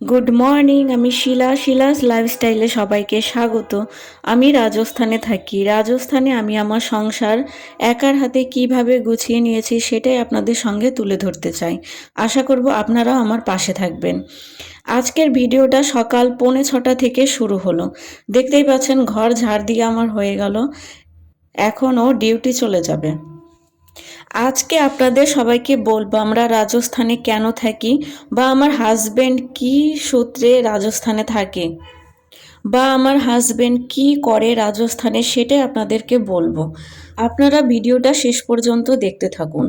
Good morning, আমি শিলাস লাইফস্টাইলে সবাইকে স্বাগত। আমি রাজস্থানে থাকি। রাজস্থানে আমি আমার সংসার একার হাতে কিভাবে গুছিয়ে নিয়েছি সেটাই আপনাদের সঙ্গে তুলে ধরতে চাই। আশা করব আপনারাও আমার পাশে থাকবেন। আজকের ভিডিওটা সকাল 6:45 থেকে শুরু হলো। দেখতেই পাচ্ছেন ঘর ঝাড় দিয়ে আমার হয়ে গেল, এখনও ডিউটি চলে যাবে। আজকে আপনাদের সবাইকে বলবো আমরা রাজস্থানে কেন থাকি, বা আমার হাজবেন্ড কি সূত্রে রাজস্থানে থাকে, বা আমার হাজবেন্ড কি করে রাজস্থানে, সেটাই আপনাদেরকে বলবো। আপনারা ভিডিওটা শেষ পর্যন্ত দেখতে থাকুন।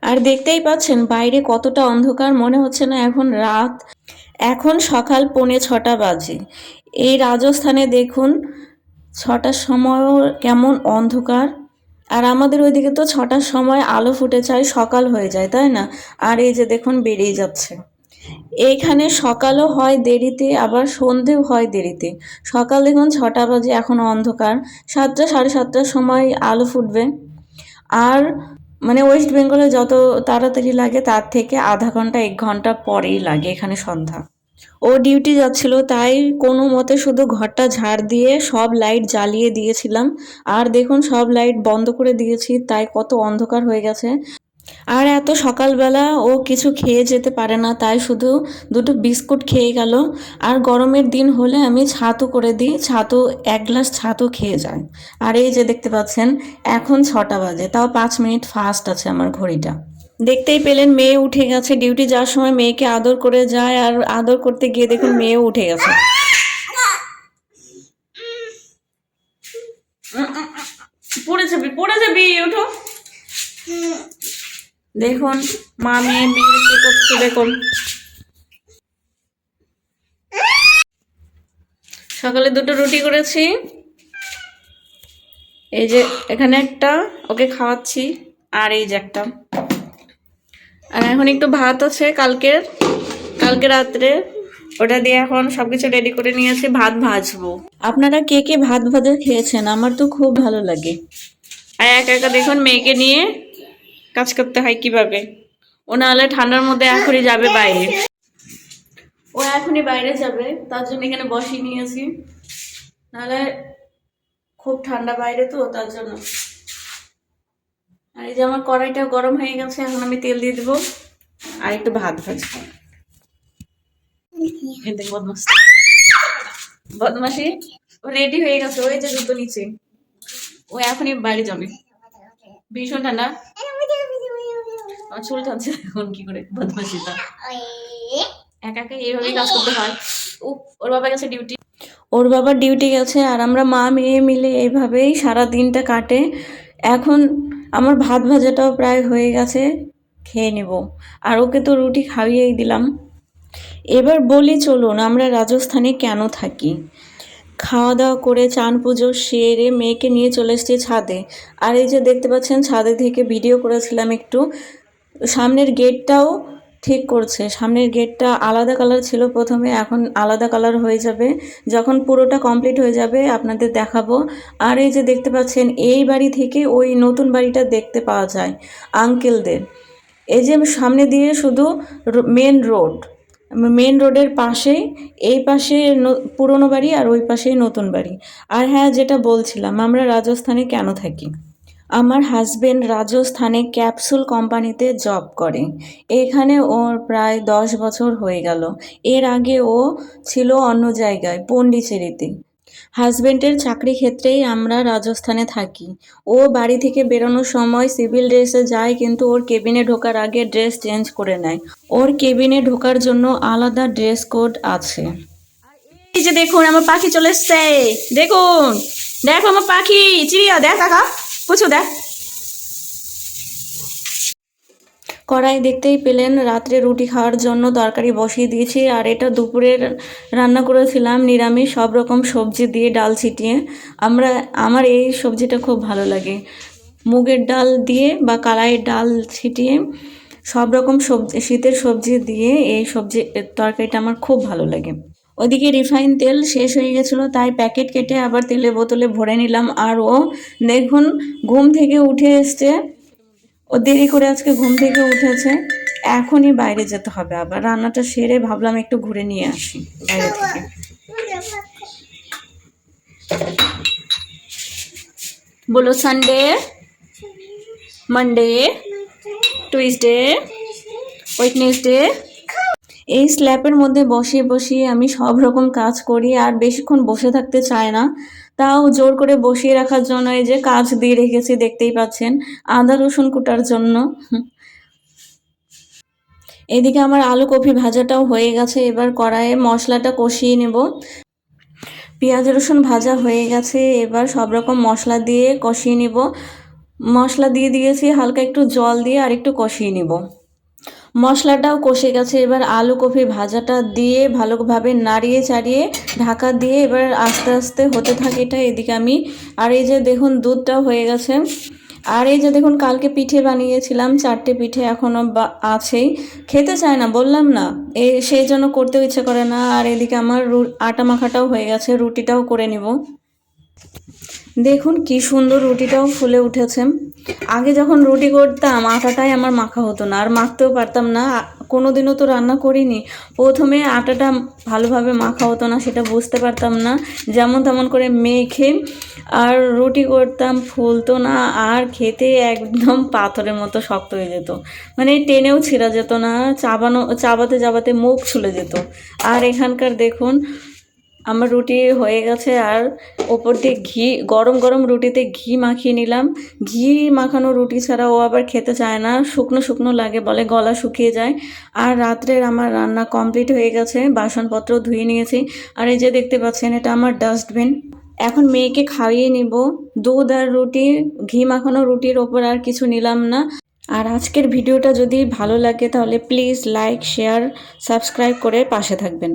আর দেখতেই পাচ্ছেন বাইরে কতটা অন্ধকার, মনে হচ্ছে না এখন রাত। এখন সকাল 6:45 বাজে। এই রাজস্থানে দেখুন 6টার সময়ও কেমন অন্ধকার। আর আমাদের ওইদিকে তো 6টার সময় আলো ফুটে যায়, সকাল হয়ে যায়, তাই না? আর এই যে দেখুন বেরিয়ে যাচ্ছে। এইখানে সকালও হয় দেরিতে, আবার সন্ধেও হয় দেরিতে। সকাল দেখুন 6টা বাজে, এখন অন্ধকার। 7টা 7:30টার সময় আলো ফুটবে। আর মানে ওয়েস্ট বেঙ্গলে যত তাড়াতাড়ি লাগে তার থেকে আধা ঘন্টা 1 ঘন্টা পরেই লাগে এখানে সন্ধ্যা। ও ডিউটি যাচ্ছিল, তাই কোনো মতে শুধু ঘরটা ঝাড় দিয়ে সব লাইট জ্বালিয়ে দিয়েছিলাম। আর দেখুন সব লাইট বন্ধ করে দিয়েছি, তাই কত অন্ধকার হয়ে গেছে। আর এত সকালবেলা ও কিছু খেয়ে যেতে পারে না, তাই শুধু দুটো বিস্কুট খেয়ে গেল। আর গরমের দিন হলে আমি ছাতু করে দিই, ছাতু 1 গ্লাস ছাতু খেয়ে যায়। আর এই যে দেখতে পাচ্ছেন এখন 6টা বাজে, তাও 5 মিনিট ফাস্ট আছে আমার ঘড়িটা। দেখতেই পেলেন মেয়ে উঠে গেছে। ডিউটি যাওয়ার সময় মেয়েকে আদর করে যায়, আর আদর করতে গিয়ে দেখুন মেয়েও উঠে গেছে। পড়ে যাবি ওঠো। দেখুন মা মেয়ে মেয়ে কি করছে দেখুন। সকালে দুটো রুটি করেছি, এই যে এখানে একটা ওকে খাওয়াচ্ছি, আর এই যে একটা। আর এখন একটু ভাত আছে কালকে রাত্রে, ওটা দিয়ে এখন সবকিছু রেডি করে নিয়েছি, ভাত ভাজবো। আপনারা কে কে ভাত ভাজা খেয়েছেন? আমার তো খুব ভালো লাগে। আর একা একা দেখুন মেয়েকে নিয়ে কাজ করতে হয় কিভাবে। ও নাহলে ঠান্ডার মধ্যে এখনই যাবে বাইরে, ও এখনই বাইরে যাবে, তার জন্য এখানে বসিয়ে নিয়েছি। নাহলে খুব ঠান্ডা বাইরে, তো তার জন্য। আর এই যে আমার কড়াইটা গরম হয়ে গেছে, এখন আমি তেল দিয়ে দেবো আর একটু ভাত ভাজবো। বদমাসি ও রেডি হয়ে গেছে, ওই যে জুতো নিচে, ও এখনই বাইরে যাবে। ভীষণ ঠান্ডা, আমার চুল টানছে এখন কি করে। বদমাসিটা একা একা এইভাবেই কাজ করতে হয়। ওর বাবা গেছে ডিউটি, ওর বাবা ডিউটি গেছে, আর আমরা মা মেয়ে মিলে এইভাবেই সারা দিনটা কাটে। এখন আমার ভাত ভাজাটাও প্রায় হয়ে গেছে, খেয়ে নেব। আর ওকে তো রুটি খাইয়েই দিলাম। এবার বলি চলুন আমরা রাজস্থানে কেন থাকি। খাওয়া দাওয়া করে চান পুজো সেরে মেয়েকে নিয়ে চলে এসেছি ছাদে। আর এই যে দেখতে পাচ্ছেন ছাদে থেকে ভিডিও করেছিলাম একটু। সামনের গেটটাও ঠিক করছে। সামনের গেটটা আলাদা কালার ছিল প্রথমে, এখন আলাদা কালার হয়ে যাবে। যখন পুরোটা কমপ্লিট হয়ে যাবে আপনাদের দেখাবো। আর এই যে দেখতে পাচ্ছেন এই বাড়ি থেকে ওই নতুন বাড়িটা দেখতে পাওয়া যায় আঙ্কেলদের। এই যে সামনে দিয়ে শুধু মেন রোডের পাশেই, এই পাশে পুরনো বাড়ি আর ওই পাশেই নতুন বাড়ি। আর হ্যাঁ, যেটা বলছিলাম আমরা রাজস্থানে কেন থাকি। আমার হাজবেন্ড রাজস্থানে ক্যাপসুল কোম্পানিতে জব করে। এখানে ওর প্রায় 10 বছর হয়ে গেল। এর আগে ও ছিল অন্য জায়গায়, পন্ডিচেরিতে। হাজবেন্ডের চাকরি ক্ষেত্রেই আমরা রাজস্থানে থাকি। ও বাড়ি থেকে বেরোনোর সময় সিভিল ড্রেসে যায়, কিন্তু ওর কেবিনে ঢোকার আগে ড্রেস চেঞ্জ করে নেয়। ওর কেবিনে ঢোকার জন্য আলাদা ড্রেস কোড আছে। এই যে দেখুন আমার পাখি চলে এসছে, দেখুন, দেখো আমার পাখি চিড়িয়া, দেখ কাকা পুছু দেখ। কড়াই দেখতেই পেলেন, রাত্রে রুটি খাওয়ার জন্য তরকারি বসিয়ে দিয়েছি। আর এটা দুপুরের রান্না করেছিলাম নিরামিষ, সব রকম সবজি দিয়ে ডাল ছিটিয়ে। আমার এই সবজিটা খুব ভালো লাগে, মুগের ডাল দিয়ে বা কালাইয়ের ডাল ছিটিয়ে সব রকম সবজি, শীতের সবজি দিয়ে এই তরকারিটা আমার খুব ভালো লাগে। ওদিকে রিফাইন তেল শেষ হয়ে গেছিলো, তাই প্যাকেট কেটে আবার তেলের বোতলে ভরে নিলাম। আর ও দেখুন ঘুম থেকে উঠে এসছে, ও দেরি করে আজকে ঘুম থেকে উঠেছে। এখনই বাইরে যেতে হবে, আবার রান্নাটা সেরে ভাবলাম একটু ঘুরে নিয়ে আসি বাইরে থেকে। বলো সানডে, মানডে, টুইসডে, ওয়েডনেসডে। এই স্ল্যাপের মধ্যে বসিয়ে বসিয়ে আমি সব রকম কাজ করি, আর বেশিক্ষণ বসে থাকতে চায় না, তাও জোর করে বসিয়ে রাখার জন্য এই যে কাজ দিয়ে রেখেছি, দেখতেই পাচ্ছেন, আদা রসুন কুটার জন্য। এদিকে আমার আলু কপি ভাজাটাও হয়ে গেছে, এবার কড়াইয়ে মশলাটা কষিয়ে নেব। পেঁয়াজ রসুন ভাজা হয়ে গেছে, এবার সব রকম মশলা দিয়ে কষিয়ে নিব। মশলা দিয়ে দিয়েছি, হালকা একটু জল দিয়ে আর একটু কষিয়ে নিব। মশলাটাও কষে গেছে, এবার আলু কপি ভাজাটা দিয়ে ভালোভাবে নাড়িয়ে চাড়িয়ে ঢাকা দিয়ে এবার আস্তে আস্তে হতে থাকে এটা। এদিকে আমি আর এই যে দেখুন দুধটাও হয়ে গেছে। আর এই যে দেখুন কালকে পিঠে বানিয়েছিলাম, 4টে পিঠে এখনও আছেই, খেতে চায় না, বললাম না, সেই জন্য করতেও ইচ্ছে করে না। আর এদিকে আমার আটা মাখাটাও হয়ে গেছে, রুটিটাও করে নিব। দেখুন কি সুন্দর রুটিটাও ফুলে উঠেছে। আগে যখন রুটি করতাম আটাটাই আমার মাখা হতো না, আর মাখতেও পারতাম না, কোনোদিনও তো রান্না করিনি। প্রথমে আটাটা ভালোভাবে মাখা হতো না, সেটা বুঝতে পারতাম না, যেমন তেমন করে মেখে আর রুটি করতাম, ফুলতো না, আর খেতে একদম পাথরের মতো শক্ত হয়ে যেত, মানে টেনেও ছিঁড়া যেত না, চাবাতে চাবাতে মুখ ছুলে যেত। আর এখানকার দেখুন আমার রুটি হয়ে গেছে, আর ওপর দিয়ে ঘি, গরম গরম রুটিতে ঘি মাখিয়ে নিলাম। ঘি মাখানো রুটি ছাড়া ও আবার খেতে চায় না, শুকনো শুকনো লাগে, বলে গলা শুকিয়ে যায়। আর রাত্রের আমার রান্না কমপ্লিট হয়ে গেছে, বাসনপত্র ধুয়ে নিয়েছি। আর এই যে দেখতে পাচ্ছেন, এটা আমার ডাস্টবিন। এখন মেয়েকে খাইয়ে নিব। দুধ আর রুটি, ঘি মাখানো রুটির ওপর আর কিছু নিলাম না। আর আজকের ভিডিওটা যদি ভালো লাগে তাহলে প্লিজ লাইক, শেয়ার, সাবস্ক্রাইব করে পাশে থাকবেন।